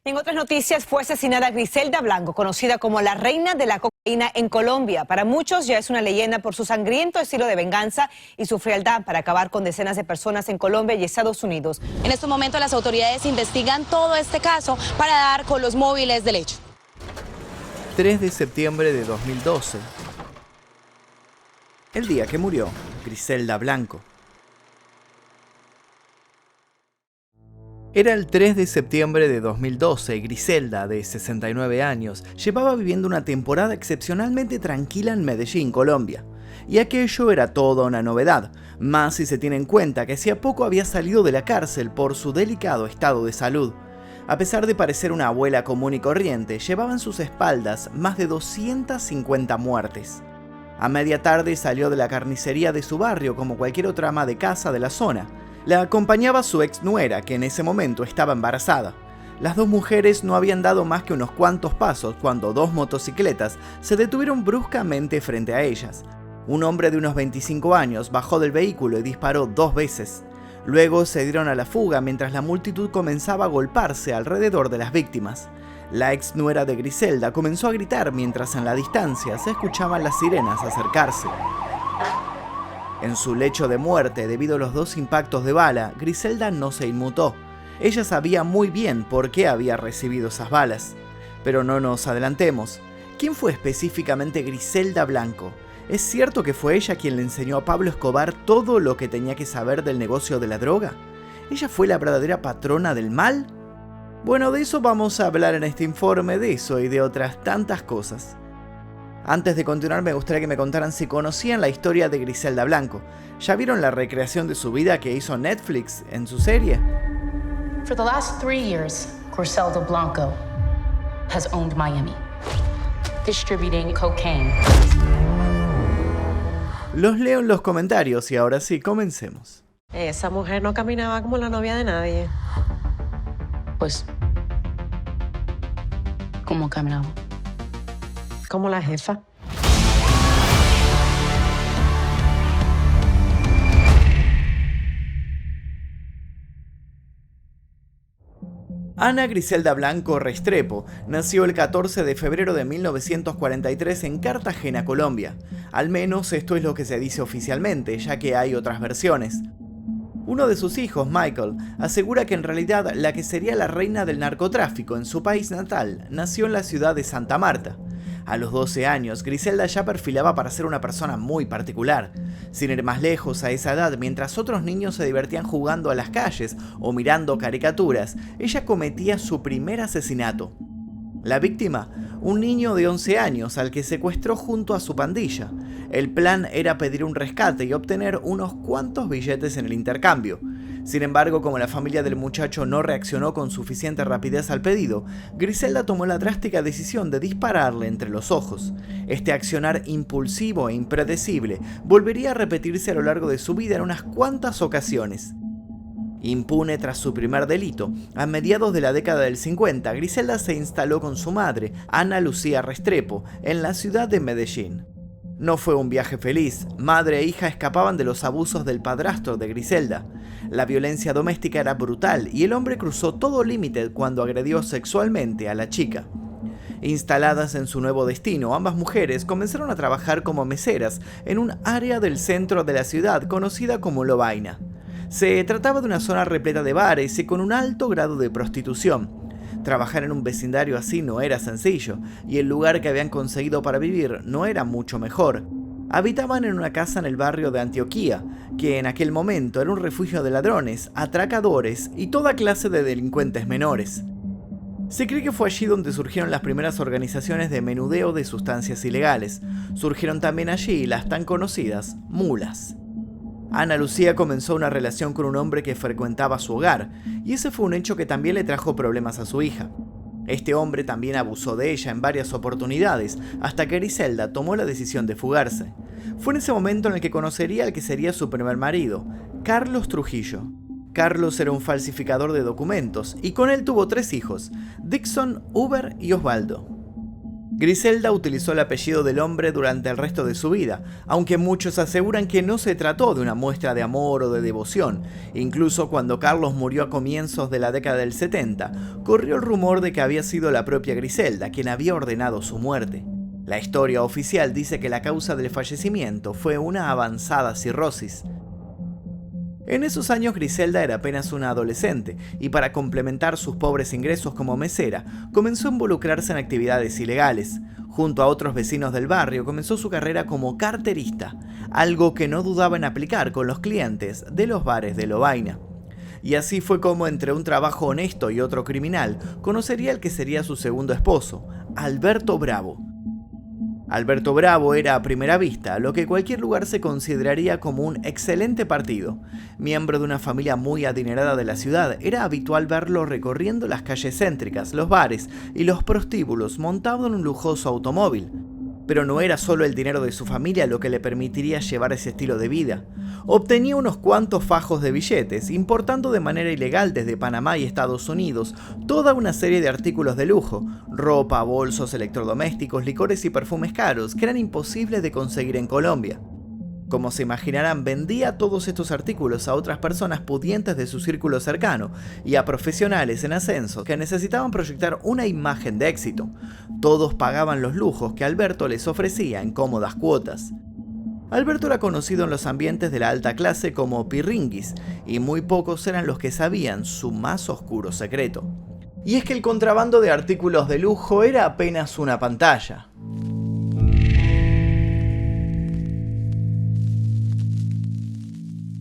En otras noticias, fue asesinada Griselda Blanco, conocida como la reina de la cocaína en Colombia. Para muchos ya es una leyenda por su sangriento estilo de venganza y su frialdad para acabar con decenas de personas en Colombia y Estados Unidos. En estos momentos las autoridades investigan todo este caso para dar con los móviles del hecho. 3 de septiembre de 2012. El día que murió Griselda Blanco. Era el 3 de septiembre de 2012 y Griselda, de 69 años, llevaba viviendo una temporada excepcionalmente tranquila en Medellín, Colombia. Y aquello era toda una novedad, más si se tiene en cuenta que hacía poco había salido de la cárcel por su delicado estado de salud. A pesar de parecer una abuela común y corriente, llevaba en sus espaldas más de 250 muertes. A media tarde salió de la carnicería de su barrio como cualquier otra ama de casa de la zona. La acompañaba su ex nuera, que en ese momento estaba embarazada. Las dos mujeres no habían dado más que unos cuantos pasos cuando dos motocicletas se detuvieron bruscamente frente a ellas. Un hombre de unos 25 años bajó del vehículo y disparó 2 veces. Luego se dieron a la fuga mientras la multitud comenzaba a golparse alrededor de las víctimas. La ex nuera de Griselda comenzó a gritar mientras en la distancia se escuchaban las sirenas acercarse. En su lecho de muerte, debido a los 2 impactos de bala, Griselda no se inmutó. Ella sabía muy bien por qué había recibido esas balas. Pero no nos adelantemos. ¿Quién fue específicamente Griselda Blanco? ¿Es cierto que fue ella quien le enseñó a Pablo Escobar todo lo que tenía que saber del negocio de la droga? ¿Ella fue la verdadera patrona del mal? Bueno, de eso vamos a hablar en este informe, de eso y de otras tantas cosas. Antes de continuar, me gustaría que me contaran si conocían la historia de Griselda Blanco. ¿Ya vieron la recreación de su vida que hizo Netflix en su serie? For the last 3 years, Griselda Blanco has owned Miami, distributing cocaine. Los leo en los comentarios y ahora sí, comencemos. Esa mujer no caminaba como la novia de nadie. Pues, ¿cómo caminaba? Como la jefa. Ana Griselda Blanco Restrepo nació el 14 de febrero de 1943 en Cartagena, Colombia. Al menos esto es lo que se dice oficialmente, ya que hay otras versiones. Uno de sus hijos, Michael, asegura que en realidad la que sería la reina del narcotráfico en su país natal nació en la ciudad de Santa Marta. A los 12 años, Griselda ya perfilaba para ser una persona muy particular. Sin ir más lejos, a esa edad, mientras otros niños se divertían jugando a las calles o mirando caricaturas, ella cometía su primer asesinato. La víctima, un niño de 11 años al que secuestró junto a su pandilla. El plan era pedir un rescate y obtener unos cuantos billetes en el intercambio. Sin embargo, como la familia del muchacho no reaccionó con suficiente rapidez al pedido, Griselda tomó la drástica decisión de dispararle entre los ojos. Este accionar impulsivo e impredecible volvería a repetirse a lo largo de su vida en unas cuantas ocasiones. Impune tras su primer delito, a mediados de la década del 50, Griselda se instaló con su madre, Ana Lucía Restrepo, en la ciudad de Medellín. No fue un viaje feliz. Madre e hija escapaban de los abusos del padrastro de Griselda. La violencia doméstica era brutal y el hombre cruzó todo límite cuando agredió sexualmente a la chica. Instaladas en su nuevo destino, ambas mujeres comenzaron a trabajar como meseras en un área del centro de la ciudad conocida como Lovaina. Se trataba de una zona repleta de bares y con un alto grado de prostitución. Trabajar en un vecindario así no era sencillo, y el lugar que habían conseguido para vivir no era mucho mejor. Habitaban en una casa en el barrio de Antioquía, que en aquel momento era un refugio de ladrones, atracadores y toda clase de delincuentes menores. Se cree que fue allí donde surgieron las primeras organizaciones de menudeo de sustancias ilegales. Surgieron también allí las tan conocidas mulas. Ana Lucía comenzó una relación con un hombre que frecuentaba su hogar, y ese fue un hecho que también le trajo problemas a su hija. Este hombre también abusó de ella en varias oportunidades, hasta que Griselda tomó la decisión de fugarse. Fue en ese momento en el que conocería al que sería su primer marido, Carlos Trujillo. Carlos era un falsificador de documentos, y con él tuvo 3 hijos, Dixon, Uber y Osvaldo. Griselda utilizó el apellido del hombre durante el resto de su vida, aunque muchos aseguran que no se trató de una muestra de amor o de devoción. Incluso cuando Carlos murió a comienzos de la década del 70, corrió el rumor de que había sido la propia Griselda quien había ordenado su muerte. La historia oficial dice que la causa del fallecimiento fue una avanzada cirrosis. En esos años Griselda era apenas una adolescente y para complementar sus pobres ingresos como mesera, comenzó a involucrarse en actividades ilegales. Junto a otros vecinos del barrio comenzó su carrera como carterista, algo que no dudaba en aplicar con los clientes de los bares de Lovaina. Y así fue como entre un trabajo honesto y otro criminal, conocería al que sería su segundo esposo, Alberto Bravo. Alberto Bravo era a primera vista lo que cualquier lugar se consideraría como un excelente partido. Miembro de una familia muy adinerada de la ciudad, era habitual verlo recorriendo las calles céntricas, los bares y los prostíbulos montado en un lujoso automóvil. Pero no era solo el dinero de su familia lo que le permitiría llevar ese estilo de vida. Obtenía unos cuantos fajos de billetes, importando de manera ilegal desde Panamá y Estados Unidos toda una serie de artículos de lujo, ropa, bolsos, electrodomésticos, licores y perfumes caros que eran imposibles de conseguir en Colombia. Como se imaginarán, vendía todos estos artículos a otras personas pudientes de su círculo cercano y a profesionales en ascenso que necesitaban proyectar una imagen de éxito. Todos pagaban los lujos que Alberto les ofrecía en cómodas cuotas. Alberto era conocido en los ambientes de la alta clase como pirringuis, y muy pocos eran los que sabían su más oscuro secreto. Y es que el contrabando de artículos de lujo era apenas una pantalla.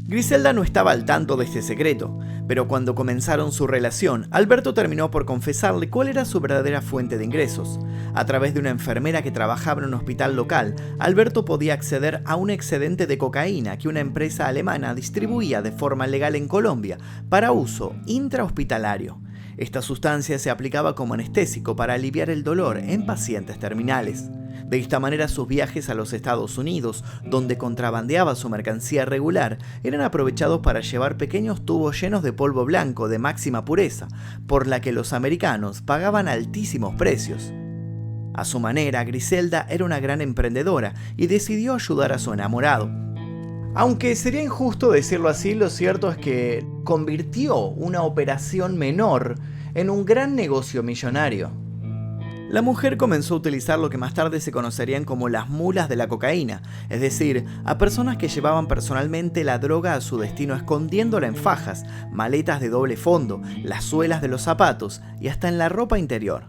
Griselda no estaba al tanto de este secreto, pero cuando comenzaron su relación, Alberto terminó por confesarle cuál era su verdadera fuente de ingresos. A través de una enfermera que trabajaba en un hospital local, Alberto podía acceder a un excedente de cocaína que una empresa alemana distribuía de forma legal en Colombia para uso intrahospitalario. Esta sustancia se aplicaba como anestésico para aliviar el dolor en pacientes terminales. De esta manera sus viajes a los Estados Unidos, donde contrabandeaba su mercancía regular, eran aprovechados para llevar pequeños tubos llenos de polvo blanco de máxima pureza, por la que los americanos pagaban altísimos precios. A su manera, Griselda era una gran emprendedora y decidió ayudar a su enamorado. Aunque sería injusto decirlo así, lo cierto es que convirtió una operación menor en un gran negocio millonario. La mujer comenzó a utilizar lo que más tarde se conocerían como las mulas de la cocaína, es decir, a personas que llevaban personalmente la droga a su destino escondiéndola en fajas, maletas de doble fondo, las suelas de los zapatos y hasta en la ropa interior.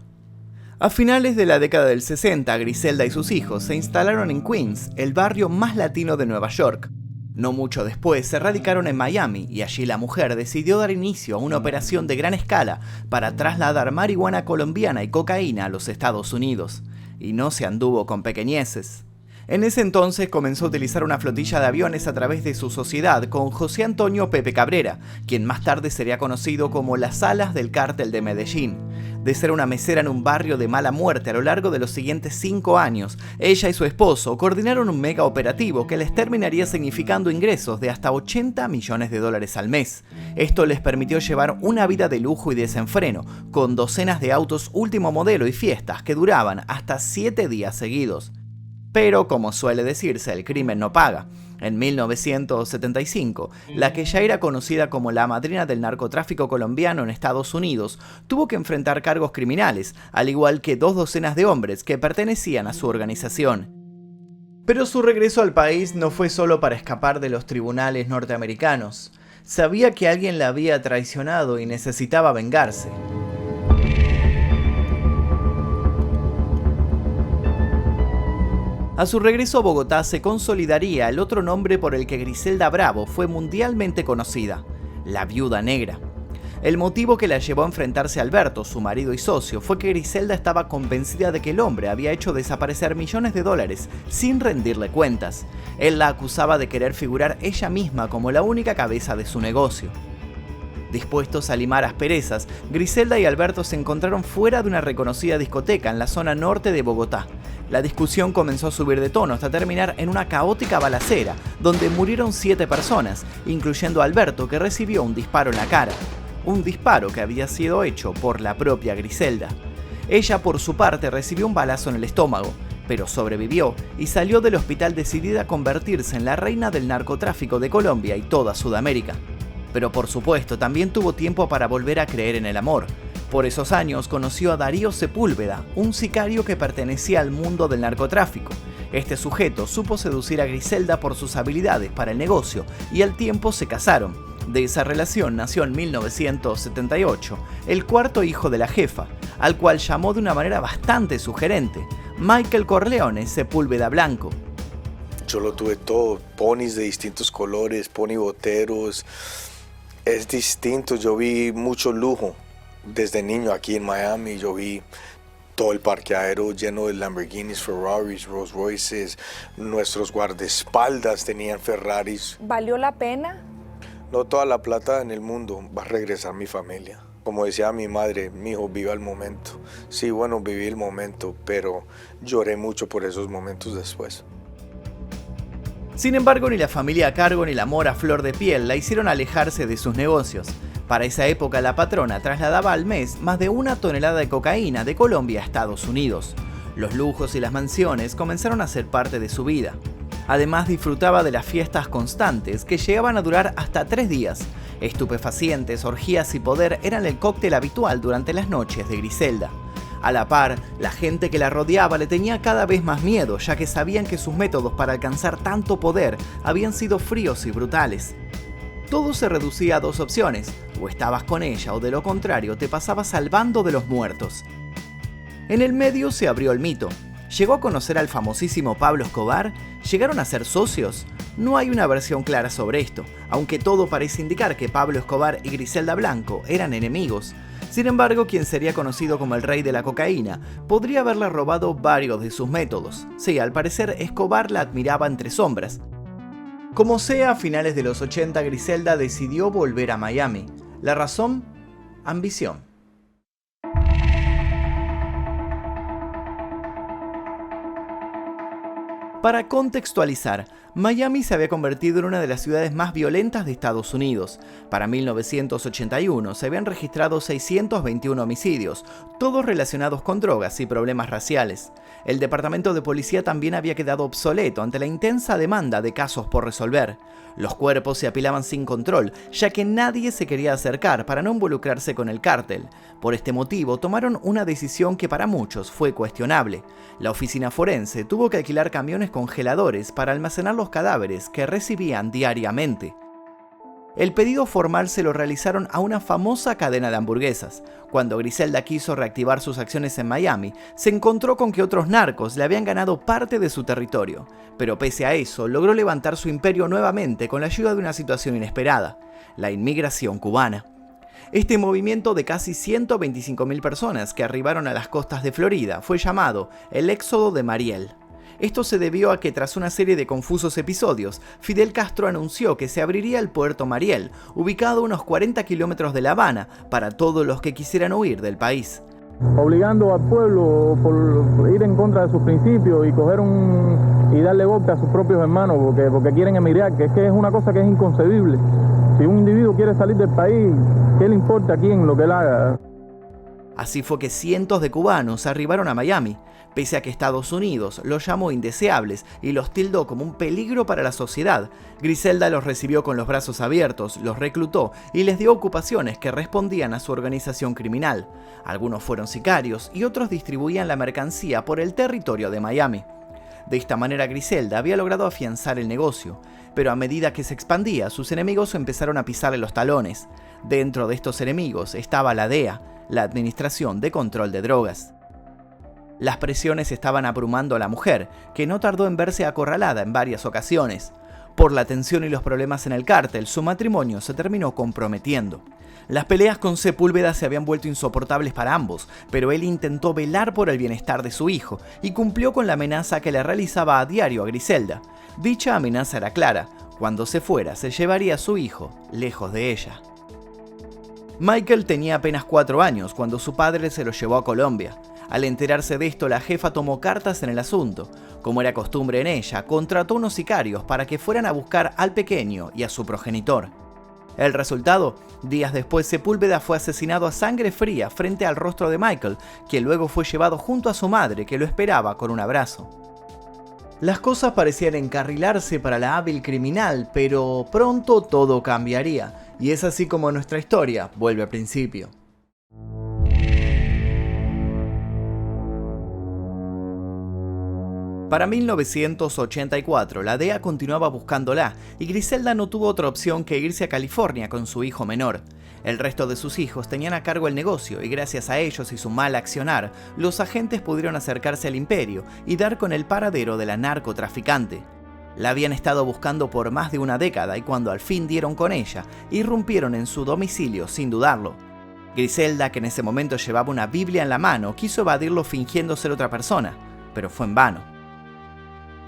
A finales de la década del 60, Griselda y sus hijos se instalaron en Queens, el barrio más latino de Nueva York. No mucho después se radicaron en Miami y allí la mujer decidió dar inicio a una operación de gran escala para trasladar marihuana colombiana y cocaína a los Estados Unidos. Y no se anduvo con pequeñeces. En ese entonces comenzó a utilizar una flotilla de aviones a través de su sociedad con José Antonio Pepe Cabrera, quien más tarde sería conocido como las alas del cártel de Medellín. De ser una mesera en un barrio de mala muerte a lo largo de los siguientes 5 años, ella y su esposo coordinaron un mega operativo que les terminaría significando ingresos de hasta $80 millones al mes. Esto les permitió llevar una vida de lujo y desenfreno, con docenas de autos último modelo y fiestas que duraban hasta 7 días seguidos. Pero, como suele decirse, el crimen no paga. En 1975, la que ya era conocida como la madrina del narcotráfico colombiano en Estados Unidos, tuvo que enfrentar cargos criminales, al igual que 2 docenas de hombres que pertenecían a su organización. Pero su regreso al país no fue solo para escapar de los tribunales norteamericanos. Sabía que alguien la había traicionado y necesitaba vengarse. A su regreso a Bogotá se consolidaría el otro nombre por el que Griselda Bravo fue mundialmente conocida, la Viuda Negra. El motivo que la llevó a enfrentarse a Alberto, su marido y socio, fue que Griselda estaba convencida de que el hombre había hecho desaparecer millones de dólares sin rendirle cuentas. Él la acusaba de querer figurar ella misma como la única cabeza de su negocio. Dispuestos a limar asperezas, Griselda y Alberto se encontraron fuera de una reconocida discoteca en la zona norte de Bogotá. La discusión comenzó a subir de tono hasta terminar en una caótica balacera, donde murieron 7 personas, incluyendo a Alberto, que recibió un disparo en la cara. Un disparo que había sido hecho por la propia Griselda. Ella, por su parte, recibió un balazo en el estómago, pero sobrevivió y salió del hospital decidida a convertirse en la reina del narcotráfico de Colombia y toda Sudamérica. Pero por supuesto, también tuvo tiempo para volver a creer en el amor. Por esos años conoció a Darío Sepúlveda, un sicario que pertenecía al mundo del narcotráfico. Este sujeto supo seducir a Griselda por sus habilidades para el negocio y al tiempo se casaron. De esa relación nació en 1978 el cuarto hijo de la jefa, al cual llamó de una manera bastante sugerente, Michael Corleone Sepúlveda Blanco. Yo lo tuve todo, ponis de distintos colores, pony boteros. Es distinto, yo vi mucho lujo. Desde niño aquí en Miami yo vi todo el parqueadero lleno de Lamborghinis, Ferraris, Rolls Royces. Nuestros guardaespaldas tenían Ferraris. ¿Valió la pena? No toda la plata en el mundo va a regresar mi familia. Como decía mi madre, mi hijo, viva el momento. Sí, bueno, viví el momento, pero lloré mucho por esos momentos después. Sin embargo, ni la familia a cargo ni el amor a flor de piel la hicieron alejarse de sus negocios. Para esa época, la patrona trasladaba al mes más de 1 tonelada de cocaína de Colombia a Estados Unidos. Los lujos y las mansiones comenzaron a ser parte de su vida. Además, disfrutaba de las fiestas constantes que llegaban a durar hasta 3 días. Estupefacientes, orgías y poder eran el cóctel habitual durante las noches de Griselda. A la par, la gente que la rodeaba le tenía cada vez más miedo, ya que sabían que sus métodos para alcanzar tanto poder habían sido fríos y brutales. Todo se reducía a 2 opciones: o estabas con ella o de lo contrario te pasabas al bando de los muertos. En el medio se abrió el mito. ¿Llegó a conocer al famosísimo Pablo Escobar? ¿Llegaron a ser socios? No hay una versión clara sobre esto, aunque todo parece indicar que Pablo Escobar y Griselda Blanco eran enemigos. Sin embargo, quien sería conocido como el rey de la cocaína podría haberle robado varios de sus métodos. Sí, al parecer Escobar la admiraba entre sombras. Como sea, a finales de los 80 Griselda decidió volver a Miami. ¿La razón? Ambición. Para contextualizar, Miami se había convertido en una de las ciudades más violentas de Estados Unidos. Para 1981 se habían registrado 621 homicidios, todos relacionados con drogas y problemas raciales. El departamento de policía también había quedado obsoleto ante la intensa demanda de casos por resolver. Los cuerpos se apilaban sin control, ya que nadie se quería acercar para no involucrarse con el cártel. Por este motivo tomaron una decisión que para muchos fue cuestionable. La oficina forense tuvo que alquilar camiones congeladores para almacenar los cadáveres que recibían diariamente. El pedido formal se lo realizaron a una famosa cadena de hamburguesas. Cuando Griselda quiso reactivar sus acciones en Miami, se encontró con que otros narcos le habían ganado parte de su territorio. Pero pese a eso, logró levantar su imperio nuevamente con la ayuda de una situación inesperada: la inmigración cubana. Este movimiento de casi 125.000 personas que arribaron a las costas de Florida fue llamado el Éxodo de Mariel. Esto se debió a que tras una serie de confusos episodios, Fidel Castro anunció que se abriría el puerto Mariel, ubicado a unos 40 kilómetros de La Habana, para todos los que quisieran huir del país. Obligando al pueblo por ir en contra de sus principios y y darle golpe a sus propios hermanos porque quieren emigrar, que es una cosa que es inconcebible. Si un individuo quiere salir del país, ¿qué le importa a quién lo que él haga? Así fue que cientos de cubanos arribaron a Miami, pese a que Estados Unidos los llamó indeseables y los tildó como un peligro para la sociedad. Griselda los recibió con los brazos abiertos, los reclutó y les dio ocupaciones que respondían a su organización criminal. Algunos fueron sicarios y otros distribuían la mercancía por el territorio de Miami. De esta manera Griselda había logrado afianzar el negocio, pero a medida que se expandía, sus enemigos empezaron a pisarle los talones. Dentro de estos enemigos estaba la DEA, la Administración de Control de Drogas. Las presiones estaban abrumando a la mujer, que no tardó en verse acorralada en varias ocasiones. Por la tensión y los problemas en el cártel, su matrimonio se terminó comprometiendo. Las peleas con Sepúlveda se habían vuelto insoportables para ambos, pero él intentó velar por el bienestar de su hijo y cumplió con la amenaza que le realizaba a diario a Griselda. Dicha amenaza era clara: cuando se fuera se llevaría a su hijo lejos de ella. Michael tenía apenas 4 años cuando su padre se lo llevó a Colombia. Al enterarse de esto, la jefa tomó cartas en el asunto. Como era costumbre en ella, contrató unos sicarios para que fueran a buscar al pequeño y a su progenitor. El resultado: días después, Sepúlveda fue asesinado a sangre fría frente al rostro de Michael, quien luego fue llevado junto a su madre, que lo esperaba con un abrazo. Las cosas parecían encarrilarse para la hábil criminal, pero pronto todo cambiaría, y es así como nuestra historia vuelve al principio. Para 1984, la DEA continuaba buscándola y Griselda no tuvo otra opción que irse a California con su hijo menor. El resto de sus hijos tenían a cargo el negocio y gracias a ellos y su mal accionar, los agentes pudieron acercarse al imperio y dar con el paradero de la narcotraficante. La habían estado buscando por más de una década y cuando al fin dieron con ella, irrumpieron en su domicilio sin dudarlo. Griselda, que en ese momento llevaba una Biblia en la mano, quiso evadirlo fingiendo ser otra persona, pero fue en vano.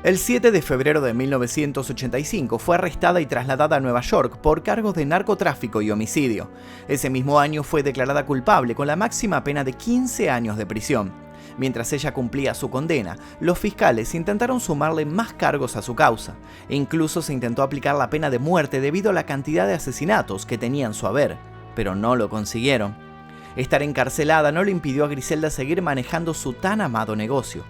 El 7 de febrero de 1985 fue arrestada y trasladada a Nueva York por cargos de narcotráfico y homicidio. Ese mismo año fue declarada culpable con la máxima pena de 15 años de prisión. Mientras ella cumplía su condena, los fiscales intentaron sumarle más cargos a su causa. E incluso se intentó aplicar la pena de muerte debido a la cantidad de asesinatos que tenía en su haber, pero no lo consiguieron. Estar encarcelada no le impidió a Griselda seguir manejando su tan amado negocio.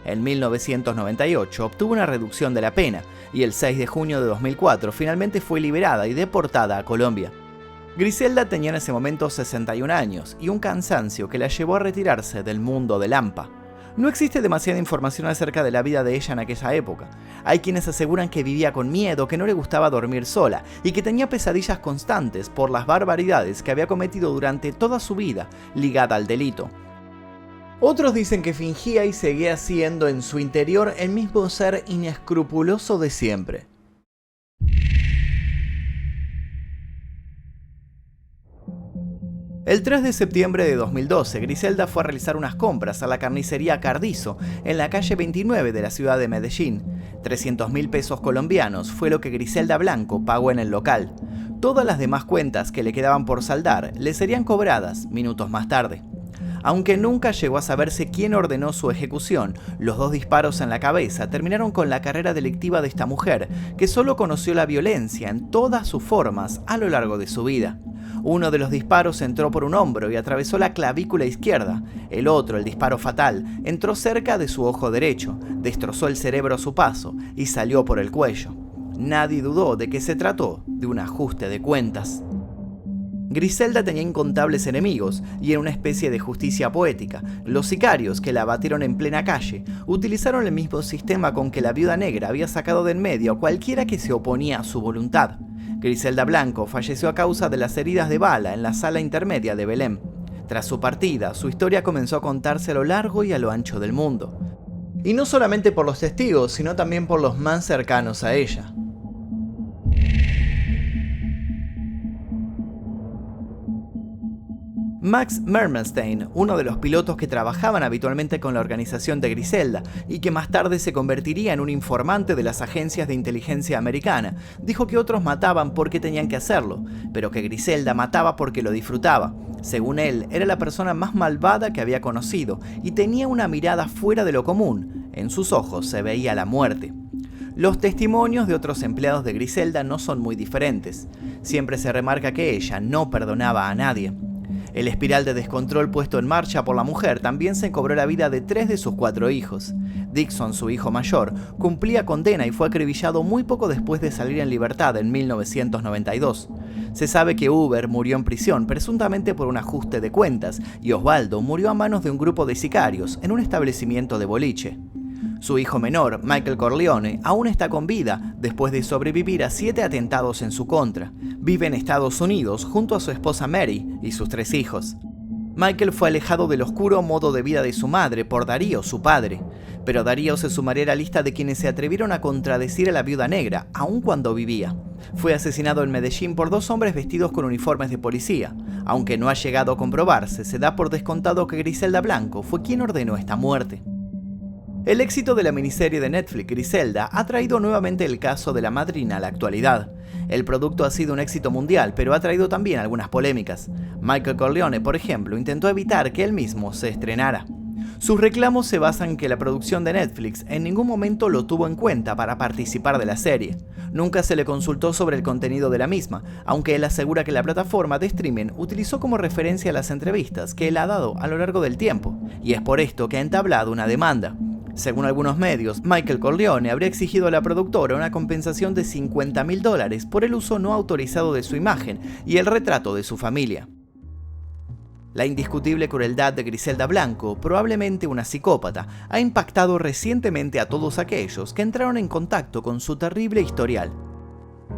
En 1998 obtuvo una reducción de la pena y el 6 de junio de 2004 finalmente fue liberada y deportada a Colombia. Griselda tenía en ese momento 61 años y un cansancio que la llevó a retirarse del mundo del AMPA. No existe demasiada información acerca de la vida de ella en aquella época. Hay quienes aseguran que vivía con miedo, que no le gustaba dormir sola y que tenía pesadillas constantes por las barbaridades que había cometido durante toda su vida ligada al delito. Otros dicen que fingía y seguía siendo en su interior el mismo ser inescrupuloso de siempre. El 3 de septiembre de 2012, Griselda fue a realizar unas compras a la carnicería Cardizo, en la calle 29 de la ciudad de Medellín. 300.000 pesos colombianos fue lo que Griselda Blanco pagó en el local. Todas las demás cuentas que le quedaban por saldar le serían cobradas minutos más tarde. Aunque nunca llegó a saberse quién ordenó su ejecución, los 2 disparos en la cabeza terminaron con la carrera delictiva de esta mujer, que solo conoció la violencia en todas sus formas a lo largo de su vida. Uno de los disparos entró por un hombro y atravesó la clavícula izquierda. El otro, el disparo fatal, entró cerca de su ojo derecho, destrozó el cerebro a su paso y salió por el cuello. Nadie dudó de que se trató de un ajuste de cuentas. Griselda tenía incontables enemigos y en una especie de justicia poética, los sicarios que la abatieron en plena calle utilizaron el mismo sistema con que la viuda negra había sacado de en medio a cualquiera que se oponía a su voluntad. Griselda Blanco falleció a causa de las heridas de bala en la sala intermedia de Belém. Tras su partida, su historia comenzó a contarse a lo largo y a lo ancho del mundo. Y no solamente por los testigos, sino también por los más cercanos a ella. Max Mermelstein, uno de los pilotos que trabajaban habitualmente con la organización de Griselda y que más tarde se convertiría en un informante de las agencias de inteligencia americana, dijo que otros mataban porque tenían que hacerlo, pero que Griselda mataba porque lo disfrutaba. Según él, era la persona más malvada que había conocido y tenía una mirada fuera de lo común. En sus ojos se veía la muerte. Los testimonios de otros empleados de Griselda no son muy diferentes. Siempre se remarca que ella no perdonaba a nadie. El espiral de descontrol puesto en marcha por la mujer también se cobró la vida de 3 de sus 4 hijos. Dixon, su hijo mayor, cumplía condena y fue acribillado muy poco después de salir en libertad en 1992. Se sabe que Uber murió en prisión presuntamente por un ajuste de cuentas y Osvaldo murió a manos de un grupo de sicarios en un establecimiento de boliche. Su hijo menor, Michael Corleone, aún está con vida después de sobrevivir a 7 atentados en su contra. Vive en Estados Unidos junto a su esposa Mary y sus 3 hijos. Michael fue alejado del oscuro modo de vida de su madre por Darío, su padre. Pero Darío se sumaría a la lista de quienes se atrevieron a contradecir a la viuda negra, aun cuando vivía. Fue asesinado en Medellín por 2 hombres vestidos con uniformes de policía. Aunque no ha llegado a comprobarse, se da por descontado que Griselda Blanco fue quien ordenó esta muerte. El éxito de la miniserie de Netflix Griselda ha traído nuevamente el caso de la madrina a la actualidad. El producto ha sido un éxito mundial, pero ha traído también algunas polémicas. Michael Corleone, por ejemplo, intentó evitar que él mismo se estrenara. Sus reclamos se basan en que la producción de Netflix en ningún momento lo tuvo en cuenta para participar de la serie. Nunca se le consultó sobre el contenido de la misma, aunque él asegura que la plataforma de streaming utilizó como referencia las entrevistas que él ha dado a lo largo del tiempo, y es por esto que ha entablado una demanda. Según algunos medios, Michael Corleone habría exigido a la productora una compensación de $50.000 por el uso no autorizado de su imagen y el retrato de su familia. La indiscutible crueldad de Griselda Blanco, probablemente una psicópata, ha impactado recientemente a todos aquellos que entraron en contacto con su terrible historial.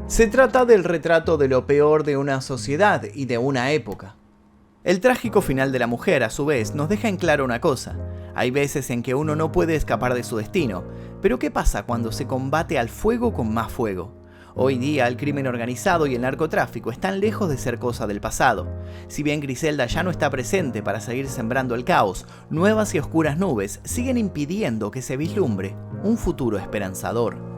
Se trata del retrato de lo peor de una sociedad y de una época. El trágico final de la mujer, a su vez, nos deja en claro una cosa. Hay veces en que uno no puede escapar de su destino, pero ¿qué pasa cuando se combate al fuego con más fuego? Hoy día el crimen organizado y el narcotráfico están lejos de ser cosa del pasado. Si bien Griselda ya no está presente para seguir sembrando el caos, nuevas y oscuras nubes siguen impidiendo que se vislumbre un futuro esperanzador.